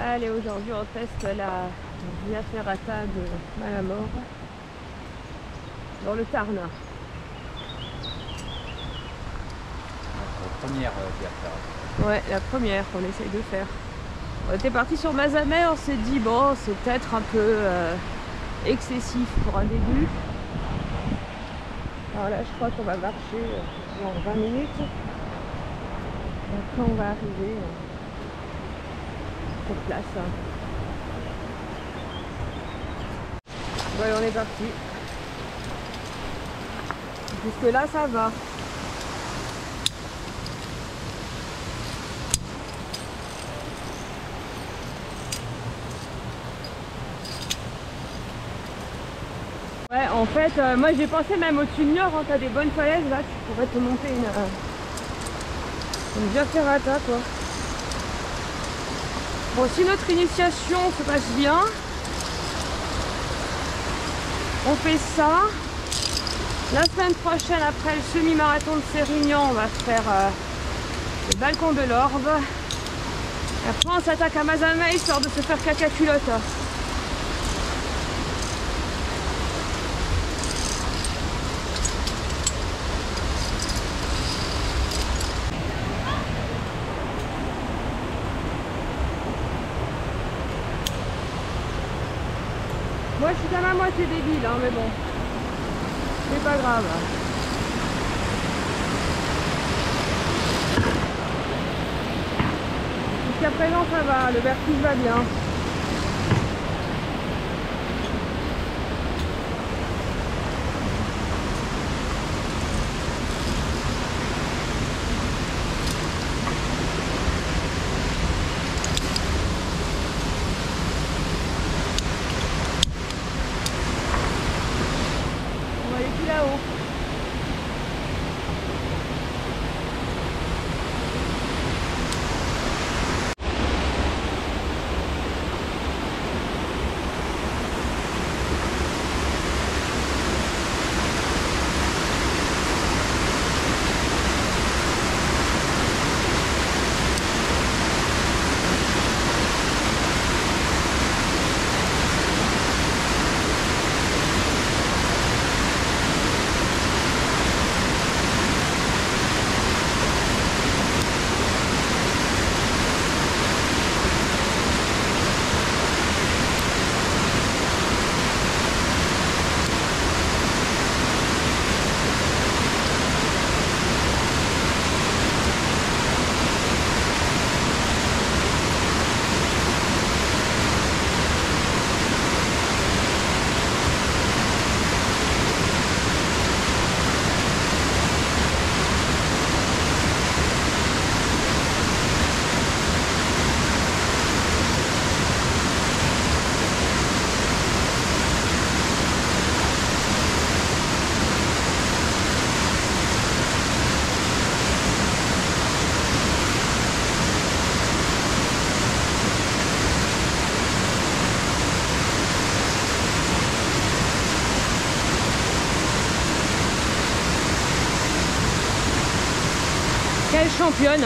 Allez, aujourd'hui on teste la Via Ferrata de Malamort dans le Tarn. La première Via Ferrata. Ouais, la première qu'on essaye de faire. On était parti sur Mazamet, on s'est dit bon, c'est peut-être un peu excessif pour un début. Alors là, je crois qu'on va marcher dans 20 minutes. Après, on va arriver sur place. Ouais, on est parti. Jusque là, ça va. Ouais, en fait, moi j'ai pensé même au-dessus de Niort, hein, t'as des bonnes falaises, là, tu pourrais te monter une Via Ferrata, quoi. Bon, si notre initiation se passe bien, on fait ça. La semaine prochaine, après le semi-marathon de Sérignan, on va faire le balcon de l'Orbe. Après, on s'attaque à Mazamet, histoire de se faire caca culotte. Moi je suis quand même à moitié débile, hein, mais bon, c'est pas grave. Jusqu'à présent ça va, le vertige va bien. Là-haut. Quelle championne!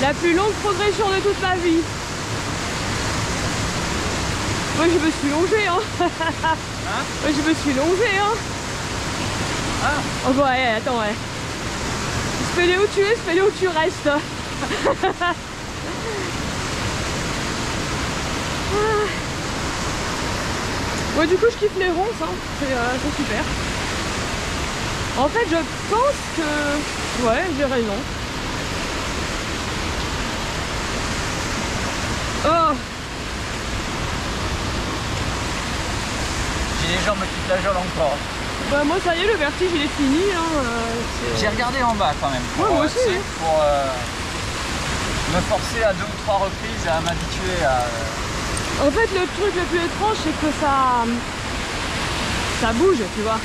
La plus longue progression de toute ma vie. Moi je me suis longée, hein. Moi je me suis longée, hein. Ah. Oh bah ouais, attends, ouais. Fais-les où tu es, fais-les où tu restes. Ouais, du coup je kiffe les ronces, hein. C'est super. En fait je pense que... Ouais, j'ai raison. Oh! J'ai les jambes qui flageolent encore. Bah moi ça y est, le vertige il est fini, hein. J'ai regardé en bas quand même. Ouais, moi aussi. Pour me forcer à 2 ou 3 reprises à m'habituer à... En fait le truc le plus étrange c'est que ça bouge, tu vois.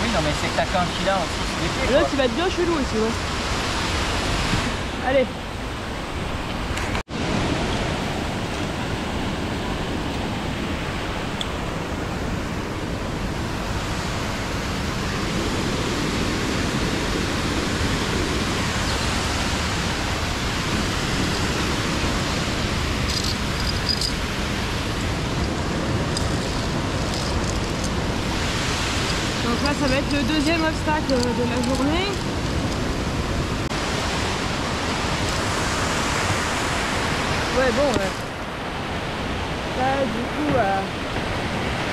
Oui, non mais c'est que t'as qu'un filin aussi sous les pieds. Là quoi. tu vas être bien chelou ici, ouais. Allez. va être le deuxième obstacle de la journée. Ouais, bon, là, du coup,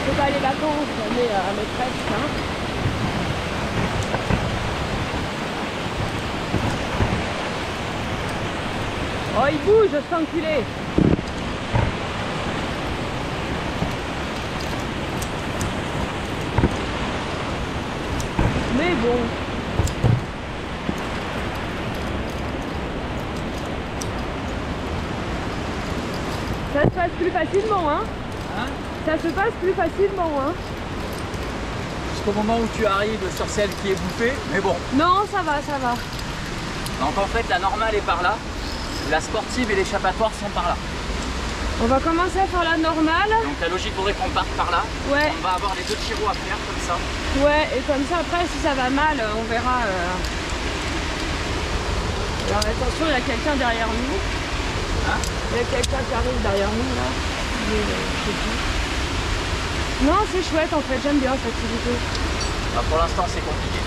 c'est pas les vacances, mais presque. Hein. Oh, il bouge, cet enculé! Mais bon. Ça se passe plus facilement, hein? Ça se passe plus facilement, hein? Jusqu'au moment où tu arrives sur celle qui est bouffée, mais bon. Non, ça va, ça va. Donc en fait, la normale est par là, la sportive et l'échappatoire sont par là. On va commencer à faire la normale. Donc la logique voudrait qu'on parte par là. Ouais. On va avoir les deux tiroirs à faire comme ça. Ouais, et comme ça, après, si ça va mal, on verra. Alors attention, il y a quelqu'un derrière nous. Hein? Il y a quelqu'un qui arrive derrière nous, là. Mais, je sais plus. Non, c'est chouette, en fait. J'aime bien cette activité. Alors, pour l'instant, c'est compliqué.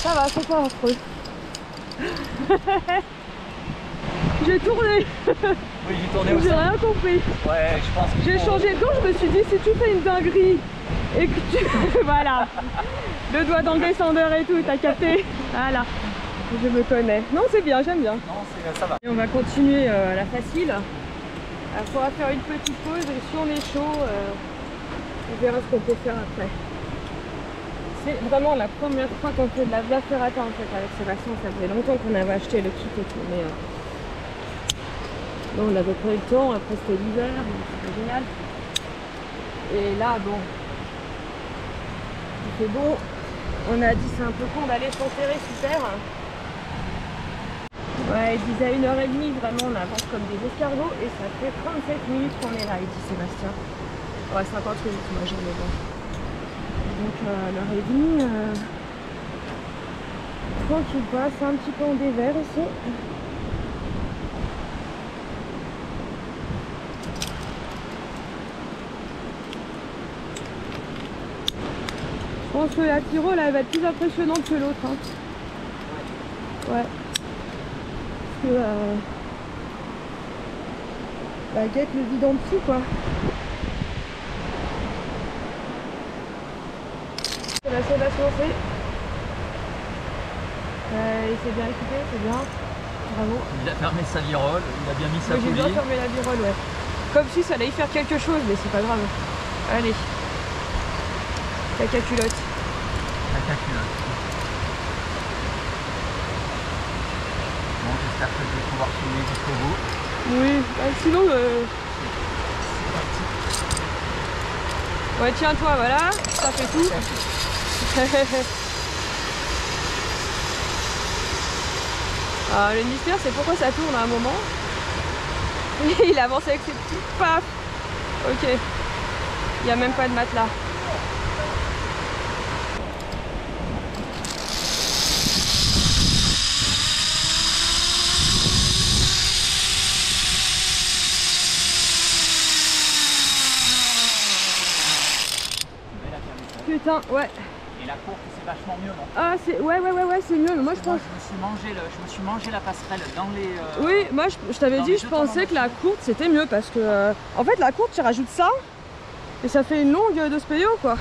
Ça va, c'est pas affreux. J'ai tourné. Oui, j'ai tourné aussi. J'ai rien compris. Ouais, je pense que J'ai changé de dos, je me suis dit si tu fais une dinguerie et que tu... voilà. Le doigt dans le descendeur et tout, t'as capté. Voilà. Je me connais. Non, c'est bien, j'aime bien. Non, ça va. Et on va continuer la facile. Il faudra faire une petite pause et si on est chaud, on verra ce qu'on peut faire après. C'est vraiment la première fois qu'on fait de la via ferrata en fait avec Sébastien. Ça faisait longtemps qu'on avait acheté le kit et tout, mais bon, on n'avait pas eu le temps. Après c'était l'hiver, c'était génial. Et là, bon, il fait beau. On a dit c'est un peu con d'aller s'enterrer, super. Ouais, il disait 1h30, vraiment on avance comme des escargots et ça fait 37 minutes qu'on est là, il dit Sébastien. Ouais, 50 minutes, moi j'en ai bon. Donc l'heure et demie, tranquille pas, c'est un petit peu en dévers ici. Je pense que la Tyrol elle va être plus impressionnante que l'autre. Hein. Ouais. Parce que bah, guette le vide en dessous quoi. Ça va se lancer. Il s'est bien équipé, c'est bien. Bravo. Il a fermé sa virole, il a bien mis sa poulie. J'ai bien fermé la virole, ouais. Comme si ça allait y faire quelque chose, mais c'est pas grave. Allez. Caca culotte. Caca culotte. Bon, j'espère que je vais pouvoir filmer jusqu'au bout. Oui, bah, sinon... Ouais, tiens-toi, voilà. Ça fait tout. Alors, le mystère, c'est pourquoi ça tourne à un moment. Il avance avec ses petits paf. Ok. Il n'y a même pas de matelas. Putain, ouais. Et la course, c'est vachement mieux, non? Ah, c'est... Ouais, c'est mieux. Mais moi, je pense... Je me suis mangé la passerelle dans les... Oui, moi, je t'avais dit, je pensais que la courte, c'était mieux parce que... en fait, la courte, tu rajoutes ça et ça fait une longue de spéo, quoi.